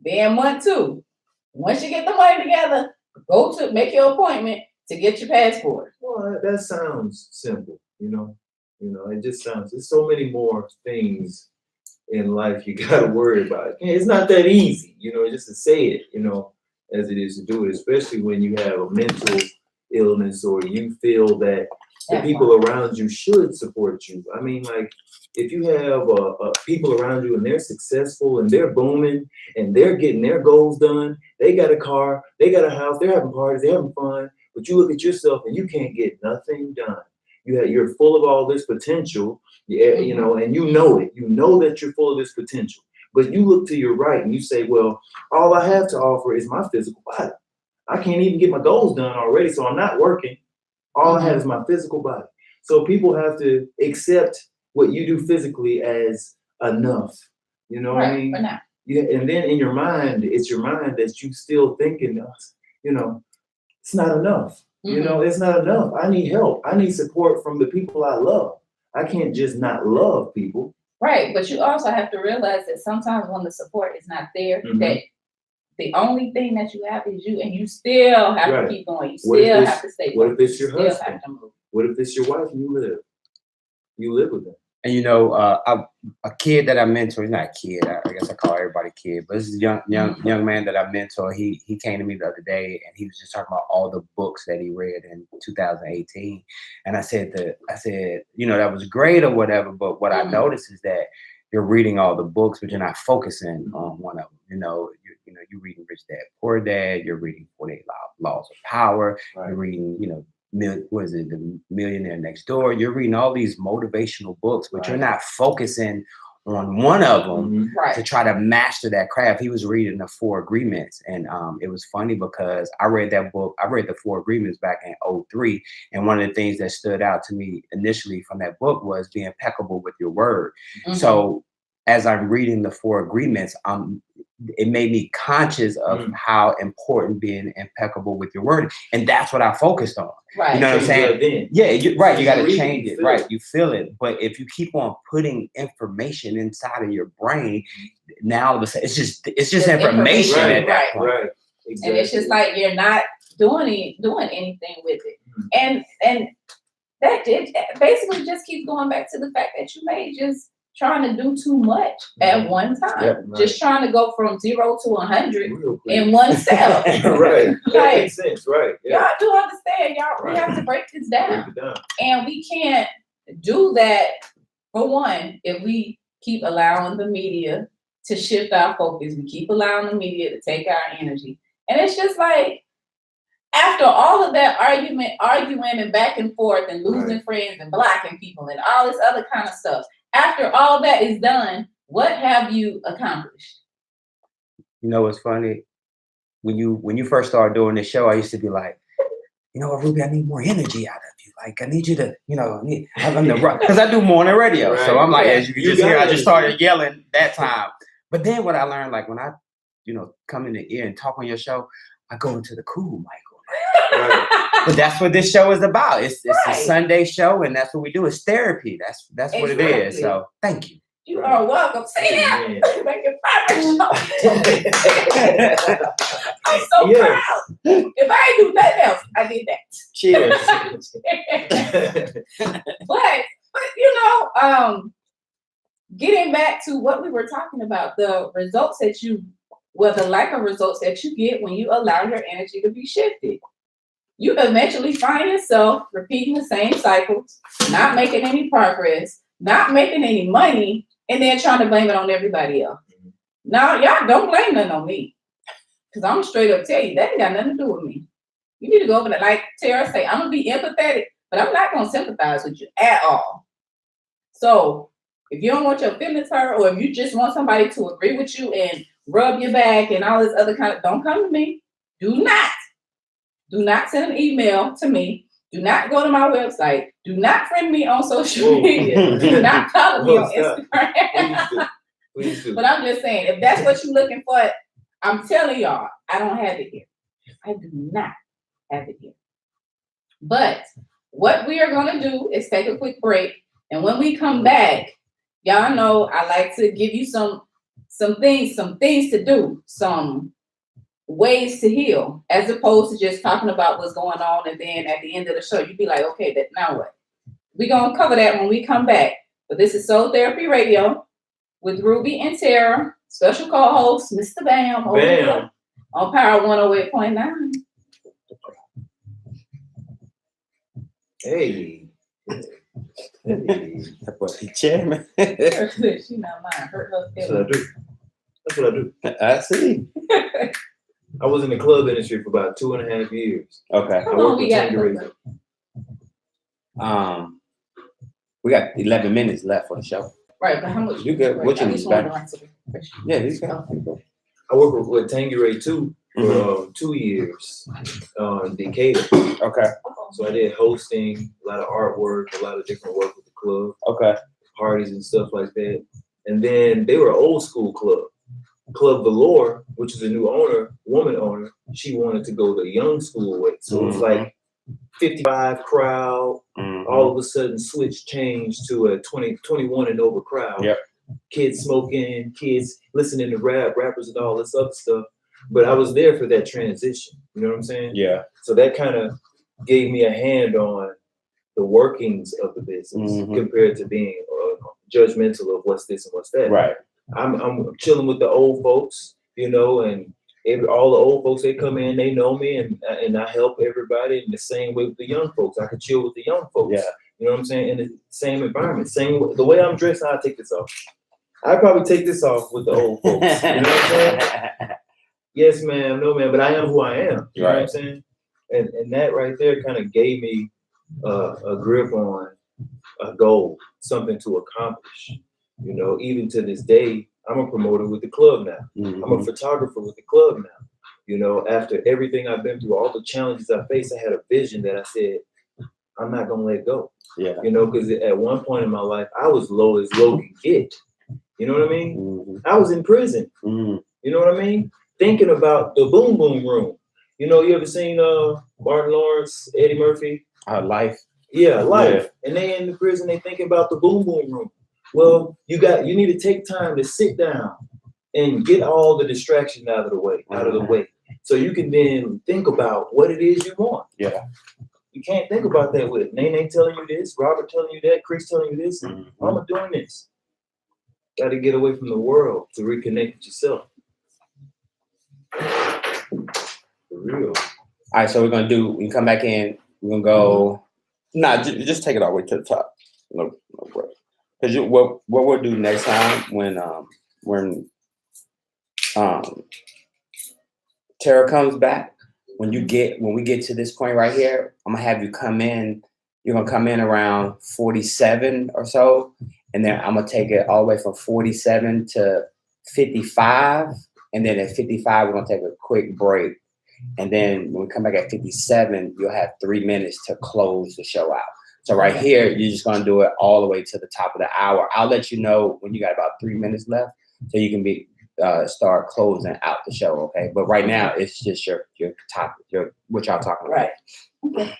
Then month 2, once you get the money together, make your appointment to get your passport. Well, that sounds simple, it just sounds, there's so many more things in life you gotta worry about. It's not that easy, just to say it, as it is to do it, especially when you have a mental illness or you feel that the people around you should support you. I mean, like, if you have people around you and they're successful and they're booming and they're getting their goals done, they got a car, they got a house, they're having parties, they're having fun, but you look at yourself and you can't get nothing done. You're full of all this potential, and you know it. You know that you're full of this potential, but you look to your right and you say, well, all I have to offer is my physical body. I can't even get my goals done already, so I'm not working. All I have is my physical body. So people have to accept what you do physically as enough. You know what I mean? Yeah, and then in your mind, it's your mind that you still thinking, it's not enough. It's not enough. I need help. I need support from the people I love. I can't just not love people. Right, but you also have to realize that sometimes when the support is not there, that the only thing that you have is you, and you still have to keep going. You still have to stay. What if it's your husband? What if it's your wife and you live with them? And a kid that I mentor, he's not a kid, I guess I call everybody kid, but this is a young man that I mentor. He came to me the other day and he was just talking about all the books that he read in 2018. And I said, that was great or whatever, but what I noticed is that you're reading all the books, but you're not focusing on one of them. You're reading Rich Dad, Poor Dad, you're reading 48 Laws of Power, you're reading, The Millionaire Next Door. You're reading all these motivational books, but you're not focusing on one of them Mhm. to Right. try to master that craft. He was reading the Four Agreements, and it was funny because I read that book. I read the Four Agreements back in '03, and one of the things that stood out to me initially from that book was be impeccable with your word. Mhm. So as I'm reading the Four Agreements, it made me conscious of how important being impeccable with your word, and that's what I focused on. Right. You know what I'm saying? Then. Yeah, right. You got to read it, change you it, feel right? it. You feel it, but if you keep on putting information inside of your brain, now all of a sudden it's just Just information information, at that right. point. Right. Exactly. And it's just like you're not doing anything with it. And that did basically just keep going back to the fact that you may just trying to do too much at one time. Yep, Just trying to go from 0 to 100 Real quick. in one step. Right. That Like, makes sense. Right. Yeah. y'all do understand, y'all. We have to break this down. Break it down. And we can't do that, for one, if we keep allowing the media to shift our focus. We keep allowing the media to take our energy. And it's just like, after all of that arguing and back and forth and losing friends and blocking people and all this other kind of stuff, after all that is done, what have you accomplished? You know what's funny? When you first started doing this show, I used to be like, you know what, Ruby, I need more energy out of you. Like, I need you to, I'm the rock, because I do morning radio. Right. So I'm like, Yeah. as you can You just hear, got I it. just started yelling that time. But then what I learned, like when I, come in the ear and talk on your show, I go into the cool Michael. Right. But that's what this show is about. It's a Right. Sunday show, and that's what we do. It's therapy. That's what it is. Exactly. So thank you. You are welcome. See that? Amen. Make it fire. I'm so Yes. proud. If I ain't do nothing else, I did that. Cheers. but getting back to what we were talking about, the results that the lack of results that you get when you allow your energy to be shifted. You eventually find yourself repeating the same cycles, not making any progress, not making any money, and then trying to blame it on everybody else. Now, y'all don't blame nothing on me. Because I'm straight up tell you, that ain't got nothing to do with me. You need to go over there, like Tara say, I'm going to be empathetic, but I'm not going to sympathize with you at all. So if you don't want your feelings hurt, or if you just want somebody to agree with you and rub your back and all this other kind of, don't come to me. Do not send an email to me. Do not go to my website. Do not friend me on social media. Do not follow me on Instagram. Please do. But I'm just saying, if that's what you're looking for, I'm telling y'all, I don't have it here. I do not have it here. But what we are going to do is take a quick break. And when we come back, y'all know I like to give you some things to do, some ways to heal, as opposed to just talking about what's going on, and then at the end of the show you'd be like, okay, now what? We're gonna cover that when we come back. But this is Soul Therapy Radio with Ruby and Tara, special co-host Mr. Bam over here on Power 108.9. Hey. That was the chairman. She not mine. Hurt her That's what I feelings. do. That's what I do. I see. I was in the club industry for about 2.5 years. Okay. How I long worked we with got? Tangerine. We got 11 minutes left for the show. Right, but how much? You good. What you I need, just wanted babe? to answer the question. Yeah, he's got. I worked with Tangerine too for Mhm. 2 years in Decatur. Okay. So I did hosting, a lot of artwork, a lot of different work with the club, Okay. parties and stuff like that. And then they were an old school club. Club Valor, which is a new woman owner, she wanted to go the young school way. So it was like 55 crowd, all of a sudden switch changed to a 21 and over crowd. Yep. Kids smoking, kids listening to rappers and all this other stuff. But I was there for that transition. You know what I'm saying? Yeah. So that kind of gave me a hand on the workings of the business compared to being judgmental of what's this and what's that. Right. I'm chilling with the old folks, and all the old folks, they come in, they know me, and I help everybody in the same way with the young folks. I can chill with the young folks. Yeah. You know what I'm saying? In the same environment, the way I'm dressed, I'll take this off. I'd probably take this off with the old folks. You know what I'm saying? Yes, ma'am, no, ma'am, but I am who I am. You know what I'm saying? And that right there kind of gave me a grip on a goal, something to accomplish. You know, even to this day, I'm a promoter with the club now. I'm a Mhm. photographer with the club now. You know, after everything I've been through, all the challenges I faced, I had a vision that I said, I'm not gonna let go. Yeah. You know, because at one point in my life, I was low as low could get. You know what I mean? Mhm. I was in prison. Mhm. You know what I mean? Thinking about the boom boom room. You know, you ever seen Martin Lawrence, Eddie Murphy? Life. Yeah, life. And they in the prison, they thinking about the boom boom room. Well, you need to take time to sit down and get all the distractions out of the way. So you can then think about what it is you want. Yeah. You can't think about that with Nene telling you this, Robert telling you that, Chris telling you this. Mhm. I'm doing this. Got to get away from the world to reconnect with yourself. For real. All right, so we can come back in. We're gonna go. Nah, just take it all the way to the top. No break. Because what we'll do next time when Tara comes back, when we get to this point right here, I'm gonna have you come in. You're gonna come in around 47 or so, and then I'm gonna take it all the way from 47 to 55, and then at 55 we're gonna take a quick break, and then when we come back at 57, you'll have 3 minutes to close the show out. So right here, you're just gonna do it all the way to the top of the hour. I'll let you know when you got about 3 minutes left, so you can start closing out the show. Okay, but right now it's just your topic, what y'all talking about. Right. Okay.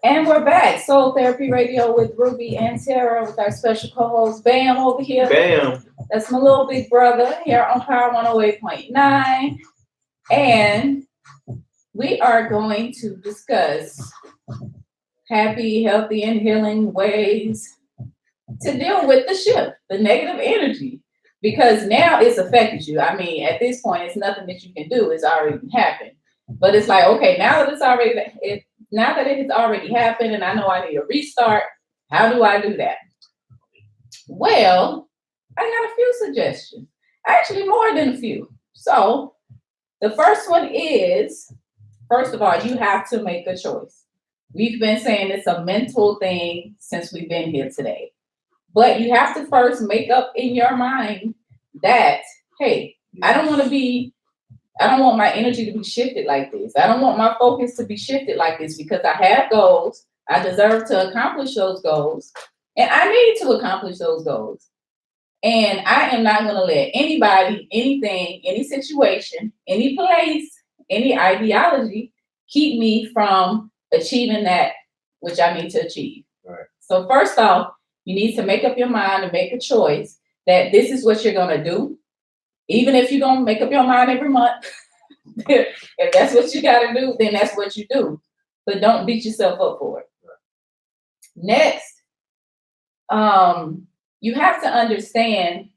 And we're back. Soul Therapy Radio with Ruby and Tara with our special co-host Bam over here. Bam. That's my little big brother here on Power 108.9. And we are going to discuss happy, healthy, and healing ways to deal with the shift, the negative energy. Because now it's affected you. I mean, at this point, it's nothing that you can do. It's already happened. But it's like, okay, now that it has already happened and I know I need a restart, how do I do that? Well, I got a few suggestions. Actually, more than a few. So the first one is, first of all, you have to make a choice. We've been saying it's a mental thing since we've been here today. But you have to first make up in your mind that, hey, I don't want my energy to be shifted like this. I don't want my focus to be shifted like this because I have goals. I deserve to accomplish those goals. And I need to accomplish those goals. And I am not going to let anybody, anything, any situation, any place, any ideology keep me from achieving that which I need to achieve. Right. So first off, you need to make up your mind and make a choice that this is what you're going to do. Even if you're going to make up your mind every month, if that's what you got to do, then that's what you do. But don't beat yourself up for it. Next, you have to understand,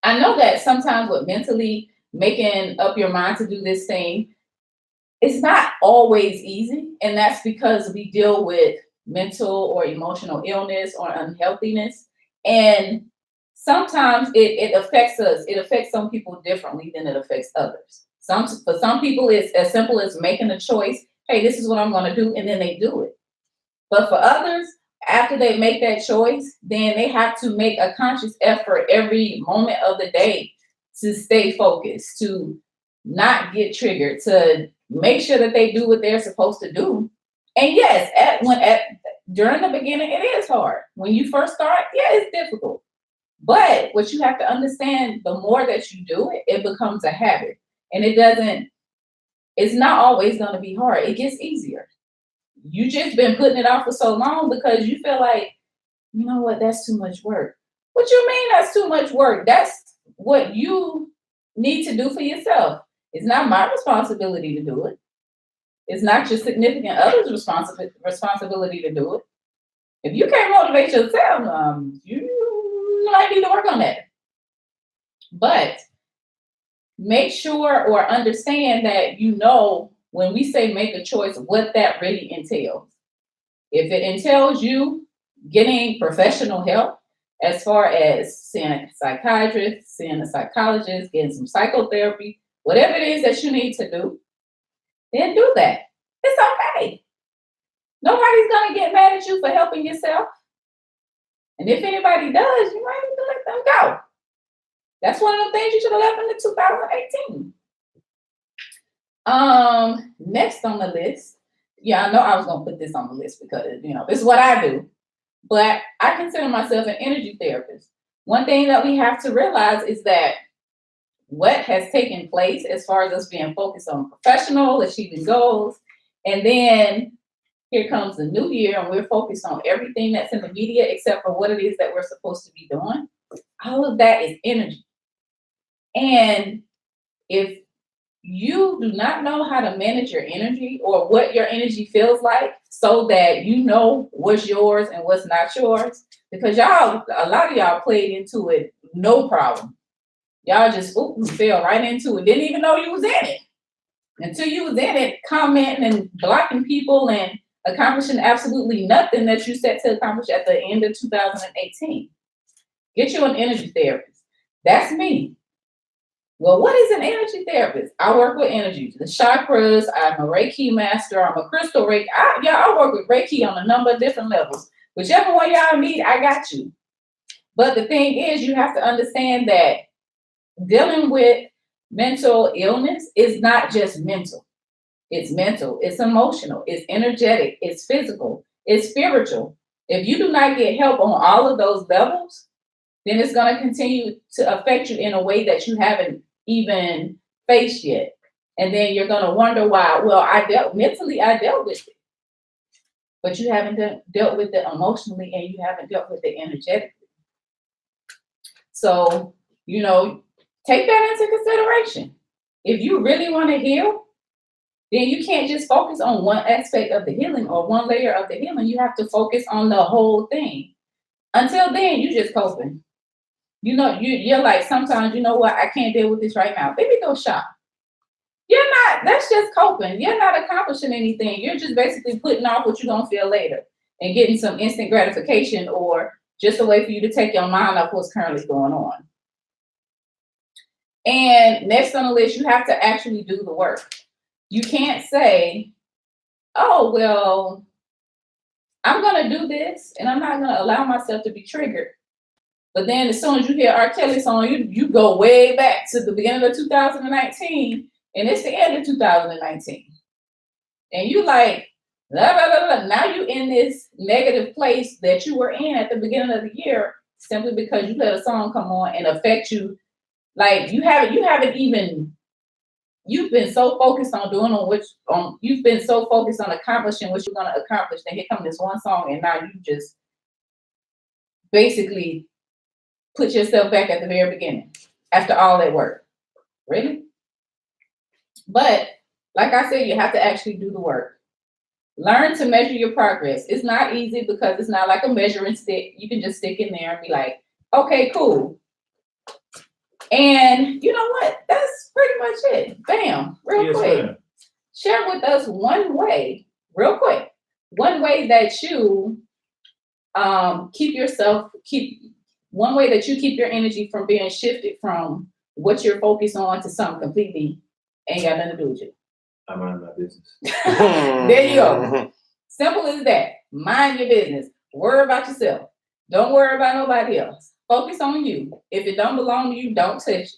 I know that sometimes with mentally making up your mind to do this thing, it's not always easy. And that's because we deal with mental or emotional illness or unhealthiness. And sometimes it affects us. It affects some people differently than it affects others. For some people, it's as simple as making a choice. Hey, this is what I'm going to do. And then they do it. But for others, after they make that choice, then they have to make a conscious effort every moment of the day to stay focused, to not get triggered, to make sure that they do what they're supposed to do. And yes, during the beginning, it is hard. When you first start, yeah, it's difficult. But what you have to understand, the more that you do it, it becomes a habit. And it's not always going to be hard. It gets easier. You just been putting it off for so long because you feel like, you know what, that's too much work. What you mean that's too much work? That's what you need to do for yourself. It's not my responsibility to do it. It's not your significant other's responsibility to do it. If you can't motivate yourself, you might need to work on that. But make sure or understand that when we say make a choice, what that really entails. If it entails you getting professional help, as far as seeing a psychiatrist, seeing a psychologist, getting some psychotherapy, whatever it is that you need to do, then do that. It's okay. Nobody's gonna get mad at you for helping yourself. And if anybody does, you might need to let them go. That's one of the things you should have left in the 2018. Next on the list, yeah, I know I was gonna put this on the list because this is what I do. But I consider myself an energy therapist. One thing that we have to realize is that what has taken place as far as us being focused on professional, achieving goals, and then here comes the new year and we're focused on everything that's in the media except for what it is that we're supposed to be doing. All of that is energy. And if you do not know how to manage your energy or what your energy feels like so that you know what's yours and what's not yours, because a lot of y'all played into it, no problem. Y'all just fell right into it. Didn't even know you was in it. Until you was in it, commenting and blocking people and accomplishing absolutely nothing that you set to accomplish at the end of 2018. Get you an energy therapist. That's me. Well, what is an energy therapist? I work with energy, the chakras. I'm a Reiki master. I'm a crystal Reiki. I work with Reiki on a number of different levels. Whichever one y'all need, I got you. But the thing is, you have to understand that dealing with mental illness is not just mental. It's mental, it's emotional, it's energetic, it's physical, it's spiritual. If you do not get help on all of those levels, then it's going to continue to affect you in a way that you haven't even faced yet. And then you're going to wonder why, well, I dealt with it. But you haven't dealt with it emotionally and you haven't dealt with it energetically. So, take that into consideration. If you really want to heal, then you can't just focus on one aspect of the healing or one layer of the healing. You have to focus on the whole thing. Until then, you're just coping. You're like, sometimes, you know what, I can't deal with this right now. Baby, go shop. That's just coping. You're not accomplishing anything. You're just basically putting off what you're going to feel later and getting some instant gratification or just a way for you to take your mind off what's currently going on. And next on the list, you have to actually do the work. You can't say, oh, well, I'm going to do this and I'm not going to allow myself to be triggered. But then as soon as you hear R. Kelly song, you go way back to the beginning of 2019 and it's the end of 2019. And you like, blah, blah, blah, blah. Now you in this negative place that you were in at the beginning of the year simply because you let a song come on and affect you. Like you've been so focused on you've been so focused on accomplishing what you're going to accomplish. Then here comes this one song and now you just basically put yourself back at the very beginning after all that work. Really? But like I said, you have to actually do the work. Learn to measure your progress. It's not easy because it's not like a measuring stick. You can just stick in there and be like, okay, cool. And you know what? That's pretty much it. Bam, real quick. Ma'am. Share with us one way that you keep your energy from being shifted from what you're focused on to something completely ain't got nothing to do with you. I mind my business. There you go. Simple as that. Mind your business. Worry about yourself. Don't worry about nobody else. Focus on you. If it don't belong to you, don't touch it.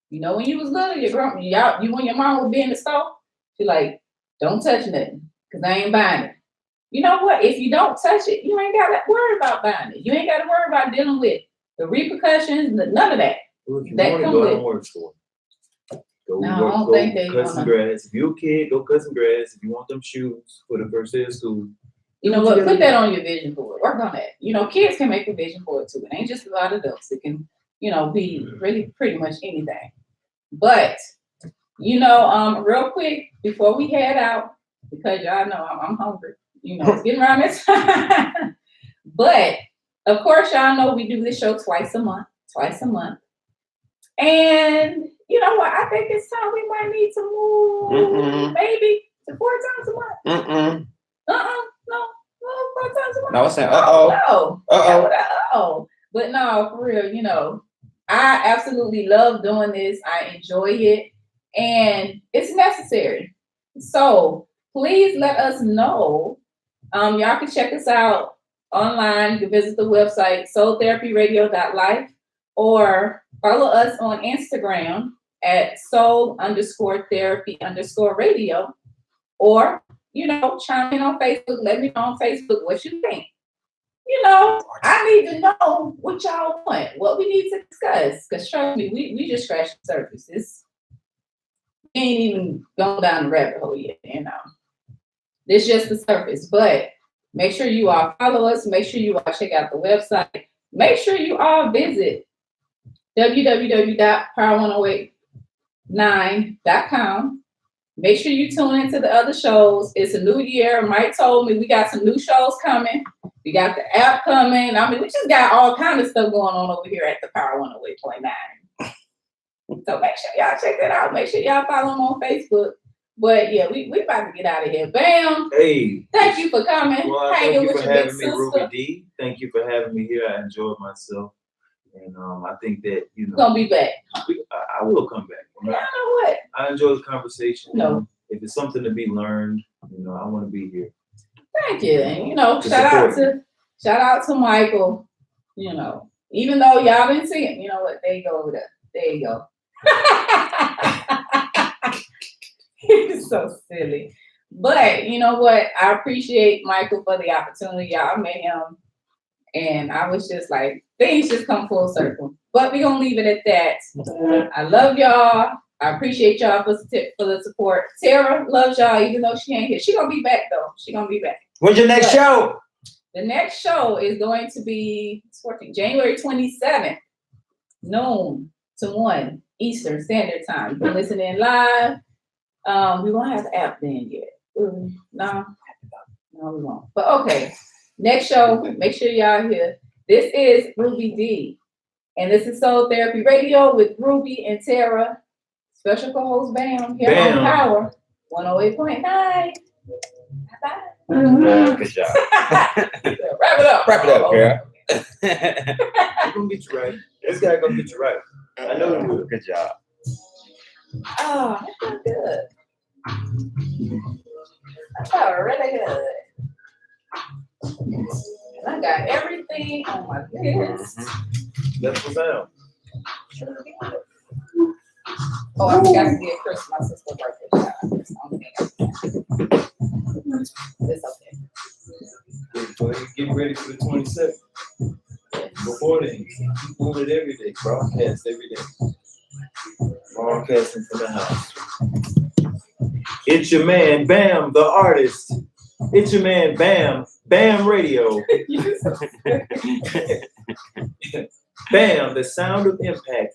When you was little, when your mom would be in the store, she like, don't touch nothing because I ain't buying it. You know what? If you don't touch it, you ain't got to worry about buying it. You ain't got to worry about dealing with the repercussions, none of that. Well, if you want to go and work for it. Go cut some grass. If you're a kid, go cut some grass. If you want them shoes for the first day of school. You know what? Put that on your vision board. Work on that. Kids can make a vision board too. It ain't just about adults. It can, be really pretty much anything. But, real quick before we head out, because y'all know I'm hungry. It's getting around this time. But of course, y'all know we do this show twice a month. And you know what? I think it's time we might need to move maybe to 4 times a month. No. Well, 4 times a month. No, I was saying, Oh. But no, for real, you know, I absolutely love doing this. I enjoy it, and it's necessary. So please let us know. Y'all can check us out online. You can visit the website soultherapyradio.life or follow us on Instagram at soul_therapy_radio, or, you know, chime in on Facebook. Let me know on Facebook what you think. You know, I need to know what y'all want, what we need to discuss. Because trust me, we just scratched the surface. We ain't even gone down the rabbit hole yet, you know. This just the surface. But make sure you all follow us. Make sure you all check out the website. Make sure you all visit www.power1089.com. Make sure you tune into the other shows. It's a new year. Mike told me we got some new shows coming. We got the app coming. I mean, we just got all kind of stuff going on over here at the Power 108.9. So make sure y'all check that out. Make sure y'all follow them on Facebook. But yeah, we about to get out of here. Bam. Hey. Thank you for coming. Well, Hanging thank you with for your big having me, sister. Ruby D. Thank you for having me here. I enjoyed myself. And I think that, you know, Gonna be back. I will come back. You know what? I enjoy the conversation. No. If it's something to be learned, you know, I want to be here. Thank you. And you know, To shout support out to Michael. You know, even though y'all didn't see him, you know what? There you go over there. There you go. He's so silly. But you know what? I appreciate Michael for the opportunity. I met him and I was just like, things just come full circle. But we're gonna leave it at that. I love y'all. I appreciate y'all for the support. Tara loves y'all, even though she ain't here. She gonna be back though. She gonna be back. When's your next show? The next show is going to be January 27th, noon to 1 Eastern Standard Time. You can listen in live. We won't have the app then yet. No, we won't. But okay, next show, make sure y'all here. This is Ruby D. And this is Soul Therapy Radio with Ruby and Tara. Special co-host Bam here on Power 108.9. Bye-bye. Good job. Wrap it up. Wrap it up, girl. I'm gonna get you right. This guy gonna get you right. I know he will. Good job. Oh, that felt good. That felt really good. And I got everything on my list. That's what's out. Oh, I forgot to give Chris my sister's birthday shout out. That's the only thing I forgot. It's okay. So get ready for the 27th. Before then, keep doing it every day. Broadcast every day. Broadcasting from the house. It's your man, Bam, the artist. It's your man, Bam, Bam Radio. Bam, the sound of impact.